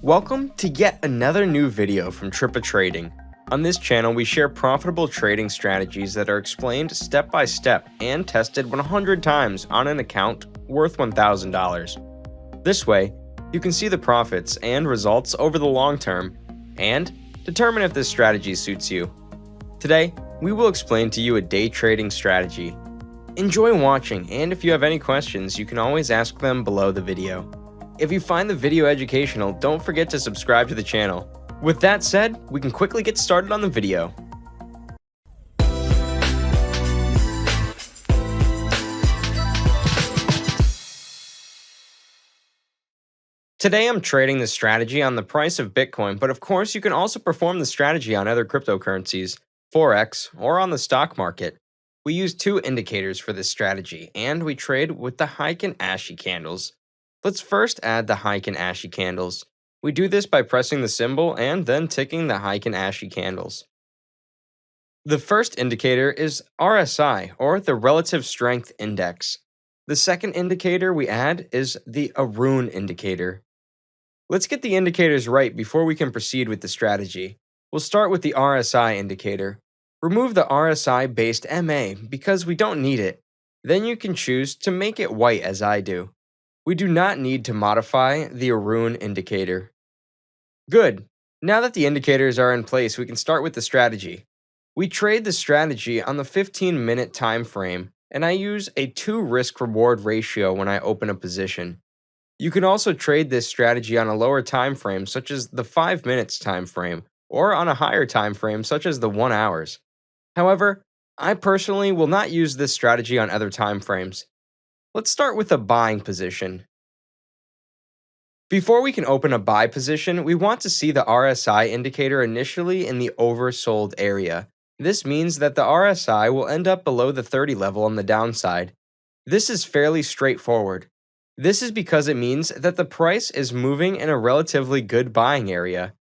Welcome to yet another new video from Daytrading. On this channel, we share profitable trading strategies that are explained step by step and tested 100 times on an account worth $1,000. This way, you can see the profits and results over the long term and determine if this strategy suits you. Today, we will explain to you a day trading strategy. Enjoy watching, and if you have any questions, you can always ask them below the video. If you find the video educational, don't forget to subscribe to the channel. With that said, we can quickly get started on the video. Today I'm trading the strategy on the price of Bitcoin, but of course you can also perform the strategy on other cryptocurrencies, Forex, or on the stock market. We use two indicators for this strategy, and we trade with the Heikin Ashi candles. Let's first add the Heikin Ashi candles. We do this by pressing the symbol and then ticking the Heikin Ashi candles. The first indicator is RSI, or the Relative Strength Index. The second indicator we add is the AROON indicator. Let's get the indicators right before we can proceed with the strategy. We'll start with the RSI indicator. Remove the RSI-based MA because we don't need it. Then you can choose to make it white as I do. We do not need to modify the AROON indicator. Good. Now that the indicators are in place, we can start with the strategy. We trade the strategy on the 15-minute time frame, and I use a 2 risk-reward ratio when I open a position. You can also trade this strategy on a lower time frame, such as the 5 minutes time frame, or on a higher time frame, such as the 1 hours. However, I personally will not use this strategy on other time frames. Let's start with a buying position. Before we can open a buy position, we want to see the RSI indicator initially in the oversold area. This means that the RSI will end up below the 30 level on the downside. This is fairly straightforward. This is because it means that the price is moving in a relatively good buying area.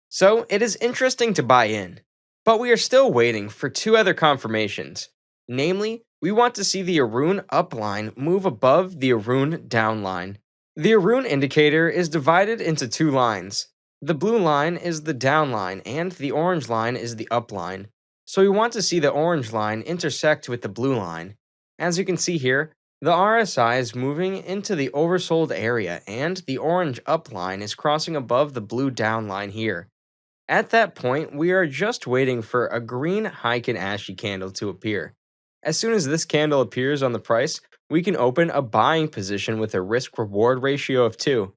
So it is interesting to buy in. But we are still waiting for two other confirmations. Namely, we want to see the AROON upline move above the AROON downline. The AROON indicator is divided into two lines. The blue line is the downline and the orange line is the upline. So we want to see the orange line intersect with the blue line. As you can see here, the RSI is moving into the oversold area and the orange upline is crossing above the blue downline here. At that point, we are just waiting for a green Heikin Ashi candle to appear. As soon as this candle appears on the price, we can open a buying position with a risk-reward ratio of 2.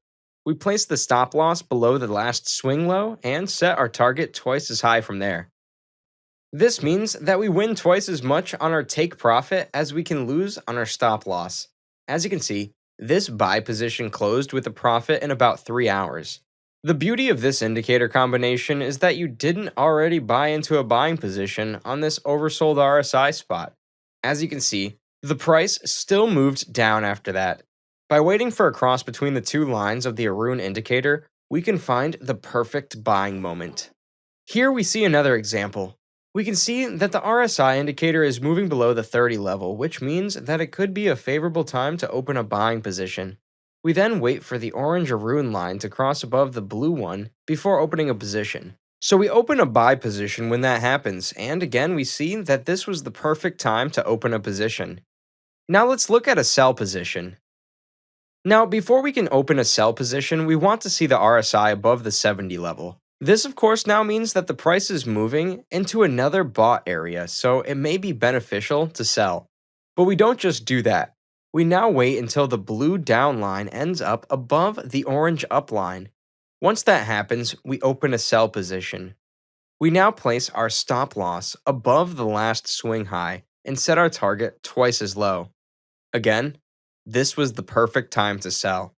We place the stop loss below the last swing low and set our target twice as high from there. This means that we win twice as much on our take profit as we can lose on our stop loss. As you can see, this buy position closed with a profit in about 3 hours. The beauty of this indicator combination is that you didn't already buy into a buying position on this oversold RSI spot. As you can see, the price still moved down after that. By waiting for a cross between the two lines of the AROON indicator, we can find the perfect buying moment. Here we see another example. We can see that the RSI indicator is moving below the 30 level, which means that it could be a favorable time to open a buying position. We then wait for the orange AROON line to cross above the blue one before opening a position. So we open a buy position when that happens, and again we see that this was the perfect time to open a position. Now let's look at a sell position. Now before we can open a sell position, we want to see the RSI above the 70 level. This of course now means that the price is moving into another bought area, so it may be beneficial to sell. But we don't just do that. We now wait until the blue downline ends up above the orange upline. Once that happens, we open a sell position. We now place our stop loss above the last swing high and set our target twice as low. Again, this was the perfect time to sell.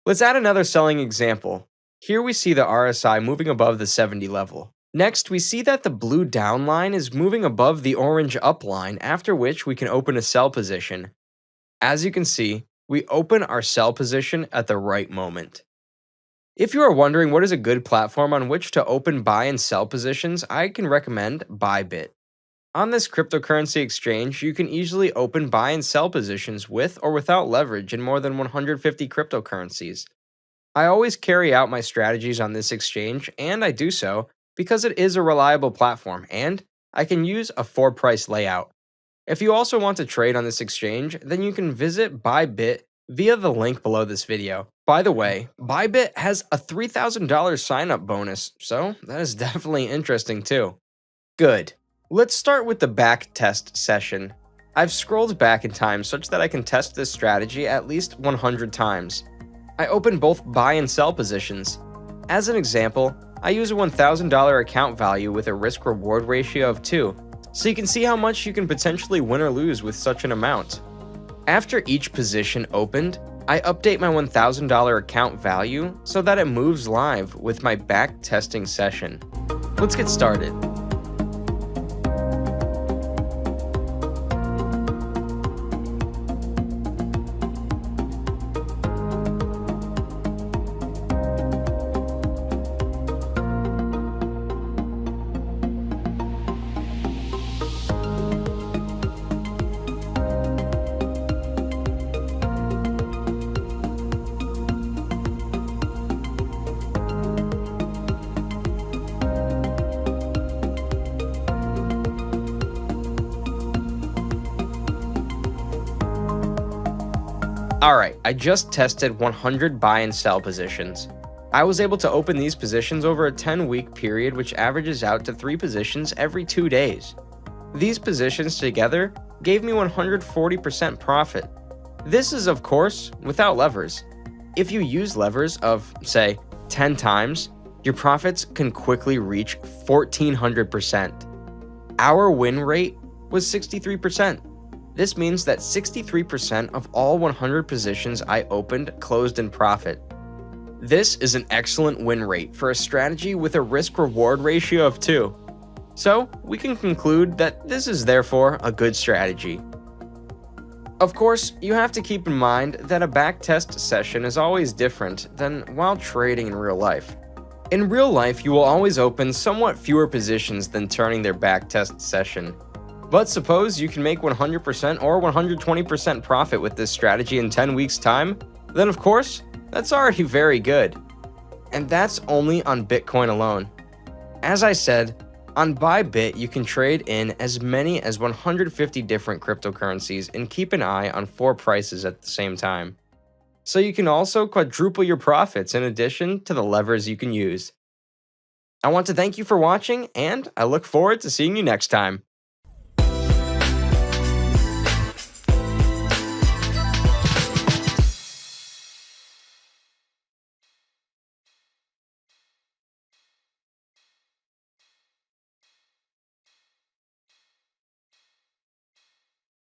Let's add another selling example. Here we see the RSI moving above the 70 level. Next, we see that the blue downline is moving above the orange upline, after which we can open a sell position. As you can see, we open our sell position at the right moment. If you are wondering what is a good platform on which to open buy and sell positions, I can recommend Bybit. On this cryptocurrency exchange, you can easily open buy and sell positions with or without leverage in more than 150 cryptocurrencies. I always carry out my strategies on this exchange, and I do so because it is a reliable platform and I can use a 4-price layout. If you also want to trade on this exchange, then you can visit Bybit via the link below this video. By the way, Bybit has a $3,000 sign-up bonus, so that is definitely interesting too. Good. Let's start with the back test session. I've scrolled back in time such that I can test this strategy at least 100 times. I open both buy and sell positions. As an example, I use a $1,000 account value with a risk-reward ratio of 2, so you can see how much you can potentially win or lose with such an amount. After each position opened, I update my $1,000 account value so that it moves live with my back testing session. Let's get started. Alright, I just tested 100 buy and sell positions. I was able to open these positions over a 10-week period, which averages out to 3 positions every 2 days. These positions together gave me 140% profit. This is, of course, without levers. If you use levers of, say, 10 times, your profits can quickly reach 1,400%. Our win rate was 63%. This means that 63% of all 100 positions I opened closed in profit. This is an excellent win rate for a strategy with a risk-reward ratio of 2. So, we can conclude that this is therefore a good strategy. Of course, you have to keep in mind that a backtest session is always different than while trading in real life. In real life, you will always open somewhat fewer positions than turning their backtest session. But suppose you can make 100% or 120% profit with this strategy in 10 weeks' time, then of course, that's already very good. And that's only on Bitcoin alone. As I said, on Bybit you can trade in as many as 150 different cryptocurrencies and keep an eye on 4 prices at the same time. So you can also quadruple your profits in addition to the levers you can use. I want to thank you for watching, and I look forward to seeing you next time.